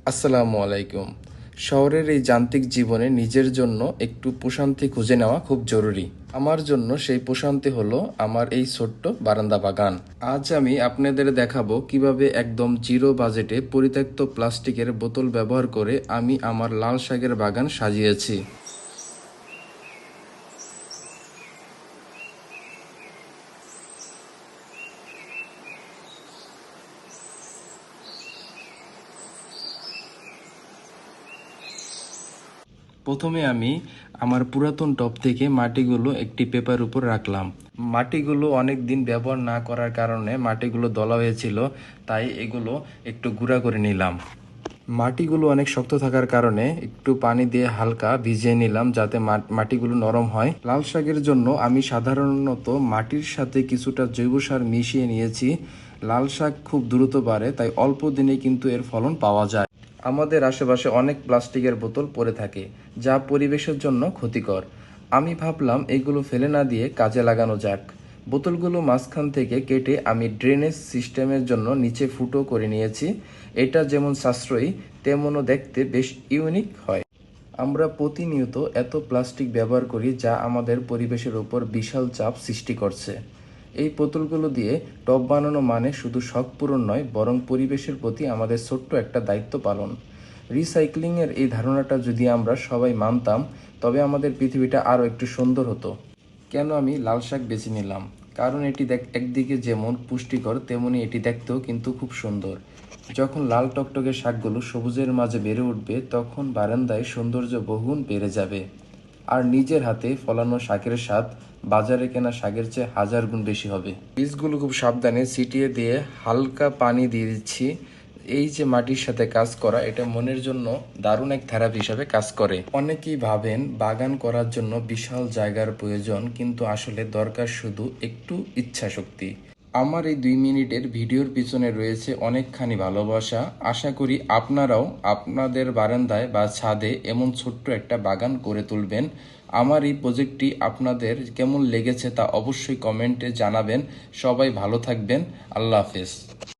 আসসালামু আলাইকুম। শহরের এই যান্ত্রিক জীবনে নিজের জন্য একটু প্রশান্তি খুঁজে নেওয়া খুব জরুরি। আমার জন্য সেই প্রশান্তি হলো আমার এই ছোট্ট বারান্দা বাগান। আজ আমি আপনাদের দেখাবো কিভাবে একদম জিরো বাজেটে পরিত্যক্ত প্লাস্টিকের বোতল ব্যবহার করে আমি আমার লাল শাকের বাগান সাজিয়েছি। প্রথমে আমি আমার পুরাতন টব থেকে মাটিগুলো একটি পেপার উপর রাখলাম। মাটিগুলো অনেক দিন ব্যবহার না করার কারণে মাটিগুলো দলা হয়েছিল, তাই এগুলো একটু গুঁড়া করে নিলাম। মাটিগুলো অনেক শক্ত থাকার কারণে একটু পানি দিয়ে হালকা ভিজিয়ে নিলাম যাতে মাটিগুলো নরম হয়। লাল শাকের জন্য আমি সাধারণত মাটির সাথে কিছুটা জৈব সার মিশিয়ে নিয়েছি। লাল শাক খুব দ্রুত বাড়ে, তাই অল্প দিনেই কিন্তু এর ফলন পাওয়া যায়। আমাদের আশেপাশে অনেক প্লাস্টিকের বোতল পড়ে থাকে, যা পরিবেশের জন্য ক্ষতিকর। আমি ভাবলাম এগুলো ফেলে না দিয়ে কাজে লাগানো যাক। বোতলগুলো মাঝখান থেকে কেটে আমি ড্রেনেজ সিস্টেমের জন্য নিচে ফুটো করে নিয়েছি। এটা যেমন সাশ্রয়ী, তেমনও দেখতে বেশ ইউনিক হয়। আমরা প্রতিনিয়ত এত প্লাস্টিক ব্যবহার করি, যা আমাদের পরিবেশের উপর বিশাল চাপ সৃষ্টি করছে। এই বোতলগুলো দিয়ে টব বানানো মানে শুধু শখ পূরণ নয়, বরং পরিবেশের প্রতি আমাদের ছোট্ট একটা দায়িত্ব পালন। রিসাইক্লিংয়ের এই ধারণাটা যদি আমরা সবাই মানতাম, তবে আমাদের পৃথিবীটা আরও একটু সুন্দর হতো। কেন আমি লাল শাক বেছে নিলাম? কারণ এটি একদিকে যেমন পুষ্টিকর, তেমনি এটি দেখতেও কিন্তু খুব সুন্দর। যখন লাল টকটকে শাকগুলো সবুজের মাঝে বেড়ে উঠবে, তখন বারান্দায় সৌন্দর্য বহুগুণ বেড়ে যাবে। আর নিজের হাতে ফলানো শাকের স্বাদ বাজারে কেনা শাকের চেয়ে হাজার গুণ বেশি হবে। বীজগুলো খুব সাবধানে ছিটিয়ে দিয়ে হালকা পানি দিয়ে দিচ্ছি। এই যে মাটির সাথে কাজ করা, এটা মনের জন্য দারুণ এক থেরাপি হিসাবে কাজ করে। অনেকেই ভাবেন বাগান করার জন্য বিশাল জায়গার প্রয়োজন, কিন্তু আসলে দরকার শুধু একটু ইচ্ছা শক্তি। আমার এই 2 মিনিটের ভিডিওর পিছনে রয়েছে অনেকখানি ভালোবাসা। আশা করি আপনারাও আপনাদের বারান্দায় বা ছাদে এমন ছোট্ট একটা বাগান করে তুলবেন। আমার এই প্রজেক্টটি আপনাদের কেমন লেগেছে তা অবশ্যই কমেন্টে জানাবেন। সবাই ভালো থাকবেন। আল্লাহ হাফেজ।